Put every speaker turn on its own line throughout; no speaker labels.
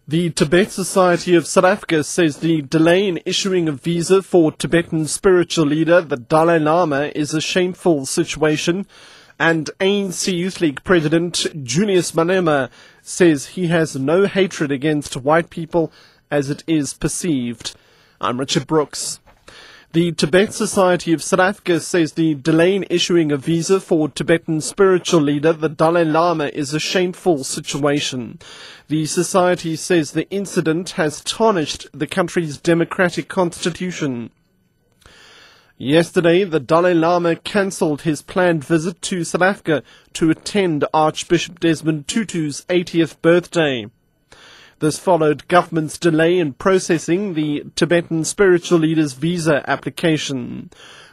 The Tibet Society of South Africa says the delay in issuing a visa for Tibetan spiritual leader, the Dalai Lama, is a shameful situation. And ANC Youth League President Julius Malema says he has no hatred against white people as it is perceived. I'm Richard Brooks. The Tibet Society of South Africa says the delay in issuing a visa for Tibetan spiritual leader, the Dalai Lama, is a shameful situation. The society says the incident has tarnished the country's democratic constitution. Yesterday, the Dalai Lama cancelled his planned visit to South Africa to attend Archbishop Desmond Tutu's 80th birthday. This followed government's delay in processing the Tibetan spiritual leader's visa application.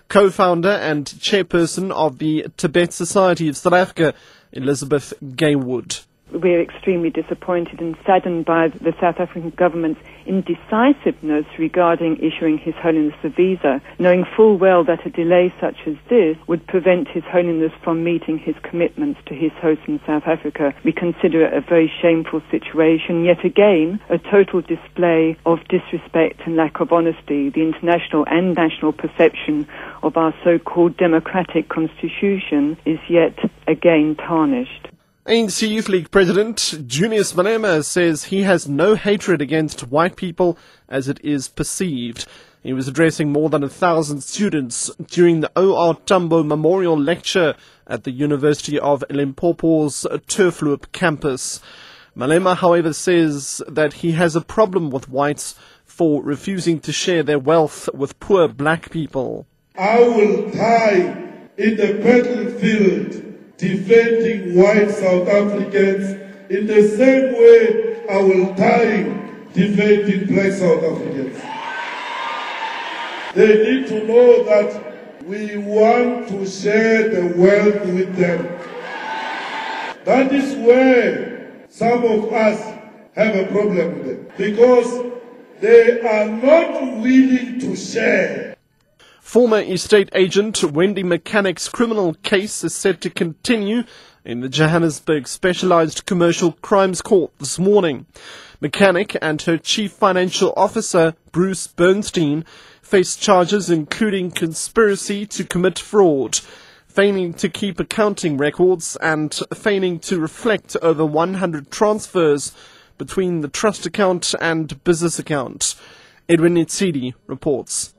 Co-founder and chairperson of the Tibet Society of South Africa, Elizabeth Gaywood.
We're extremely disappointed and saddened by the South African government's indecisiveness regarding issuing His Holiness a visa, knowing full well that a delay such as this would prevent His Holiness from meeting his commitments to his host in South Africa. We consider it a very shameful situation, yet again a total display of disrespect and lack of honesty. The international and national perception of our so-called democratic constitution is yet again tarnished.
ANC Youth League President Julius Malema says he has no hatred against white people as it is perceived. He was addressing more than 1,000 students during the O.R. Tambo Memorial Lecture at the University of Limpopo's Turfloop campus. Malema, however, says that he has a problem with whites for refusing to share their wealth with poor black people.
I will die in the battlefield defending white South Africans in the same way I will die defending black South Africans. They need to know that we want to share the wealth with them. That is where some of us have a problem with it, because they are not willing to share.
Former estate agent Wendy Mechanic's criminal case is set to continue in the Johannesburg Specialized Commercial Crimes Court this morning. Mechanic and her chief financial officer, Bruce Bernstein, face charges including conspiracy to commit fraud, feigning to keep accounting records, and feigning to reflect over 100 transfers between the trust account and business account. Edwin Nitsidi reports.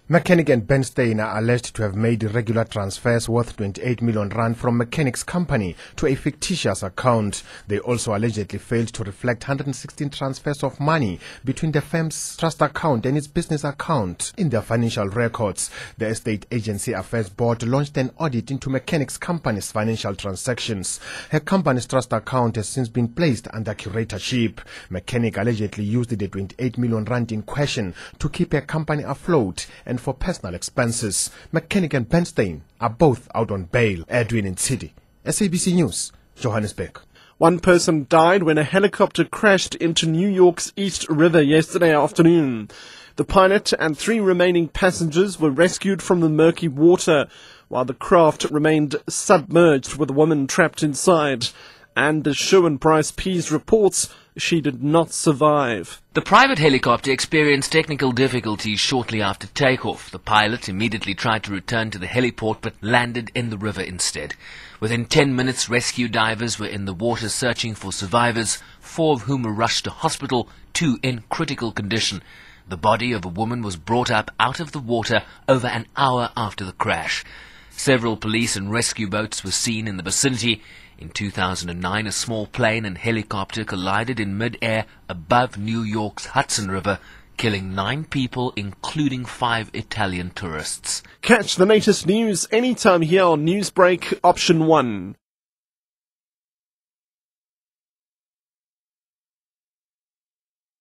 Mechanic and Bernstein are alleged to have made irregular transfers worth 28 million rand from Mechanic's company to a fictitious account. They also allegedly failed to reflect 116 transfers of money between the firm's trust account and its business account in their financial records. The Estate Agency Affairs Board launched an audit into Mechanic's company's financial transactions. Her company's trust account has since been placed under curatorship. Mechanic allegedly used the 28 million rand in question to keep her company afloat and for personal expenses. Mechanic and Bernstein are both out on bail. Edwin Ntsidi, SABC News, Johannesburg.
One person died when a helicopter crashed into New York's East River yesterday afternoon. The pilot and 3 remaining passengers were rescued from the murky water, while the craft remained submerged with a woman trapped inside. And as Sherwin Bryce Pease reports, she did not survive.
The private helicopter experienced technical difficulties shortly after takeoff. The pilot immediately tried to return to the heliport but landed in the river instead. Within 10 minutes, rescue divers were in the water searching for survivors, 4 of whom were rushed to hospital, 2 in critical condition. The body of a woman was brought up out of the water over an hour after the crash. Several police and rescue boats were seen in the vicinity. In 2009, a small plane and helicopter collided in mid-air above New York's Hudson River, killing 9 people, including 5 Italian tourists.
Catch the latest news anytime here on Newsbreak Option 1.